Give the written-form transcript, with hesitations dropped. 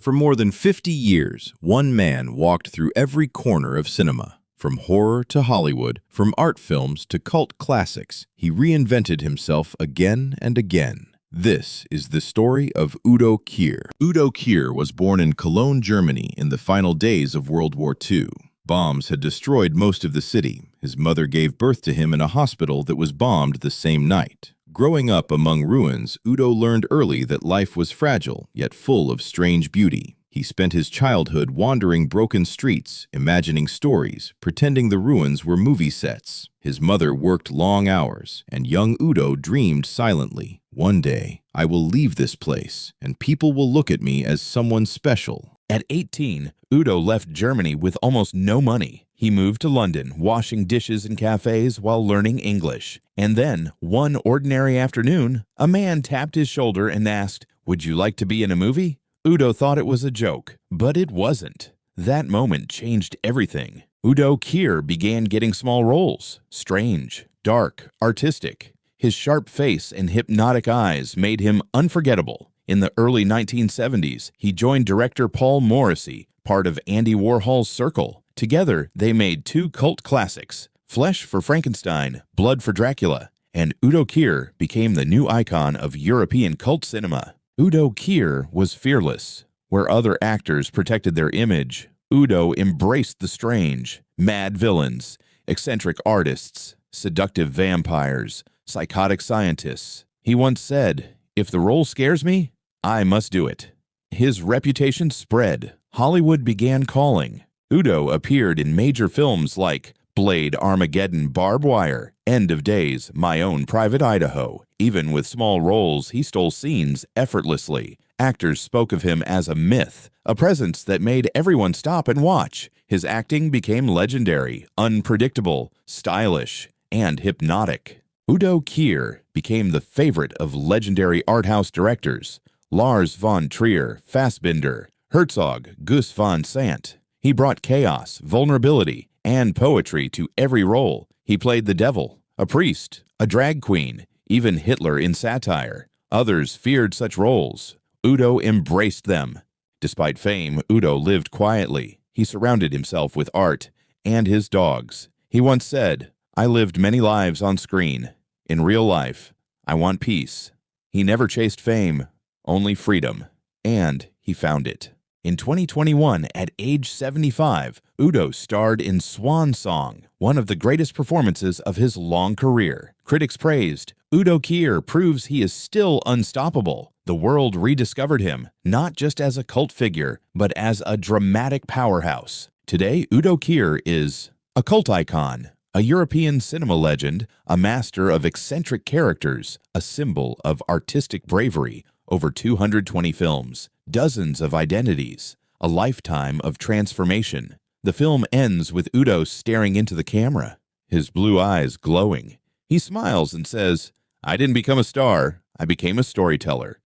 For more than 50 years, one man walked through every corner of cinema. From horror to Hollywood, from art films to cult classics, he reinvented himself again and again. This is the story of Udo Kier. Udo Kier was born in Cologne, Germany in the final days of World War II. Bombs had destroyed most of the city. His mother gave birth to him in a hospital that was bombed the same night. Growing up among ruins, Udo learned early that life was fragile, yet full of strange beauty. He spent his childhood wandering broken streets, imagining stories, pretending the ruins were movie sets. His mother worked long hours, and young Udo dreamed silently. One day, I will leave this place, and people will look at me as someone special. At 18, Udo left Germany with almost no money. He moved to London, washing dishes in cafes while learning English. And then, one ordinary afternoon, a man tapped his shoulder and asked, "Would you like to be in a movie?" Udo thought it was a joke, but it wasn't. That moment changed everything. Udo Kier began getting small roles, strange, dark, artistic. His sharp face and hypnotic eyes made him unforgettable. In the early 1970s, he joined director Paul Morrissey, part of Andy Warhol's circle. Together, they made two cult classics, Flesh for Frankenstein, Blood for Dracula, and Udo Kier became the new icon of European cult cinema. Udo Kier was fearless. Where other actors protected their image, Udo embraced the strange, mad villains, eccentric artists, seductive vampires, psychotic scientists. He once said, "If the role scares me, I must do it." His reputation spread. Hollywood began calling. Udo appeared in major films like Blade, Armageddon, Barbed Wire, End of Days, My Own Private Idaho. Even with small roles, he stole scenes effortlessly. Actors spoke of him as a myth, a presence that made everyone stop and watch. His acting became legendary, unpredictable, stylish, and hypnotic. Udo Kier became the favorite of legendary art house directors, Lars von Trier, Fassbinder, Herzog, Gus van Sant. He brought chaos, vulnerability, and poetry to every role. He played the devil, a priest, a drag queen, even Hitler in satire. Others feared such roles. Udo embraced them. Despite fame, Udo lived quietly. He surrounded himself with art and his dogs. He once said, "I lived many lives on screen. In real life, I want peace." He never chased fame, only freedom. And he found it. In 2021, at age 75, Udo starred in Swan Song, one of the greatest performances of his long career. Critics praised, "Udo Kier proves he is still unstoppable." The world rediscovered him, not just as a cult figure, but as a dramatic powerhouse. Today, Udo Kier is a cult icon, a European cinema legend, a master of eccentric characters, a symbol of artistic bravery. Over 220 films, dozens of identities, a lifetime of transformation. The film ends with Udo staring into the camera, his blue eyes glowing. He smiles and says, "I didn't become a star, I became a storyteller."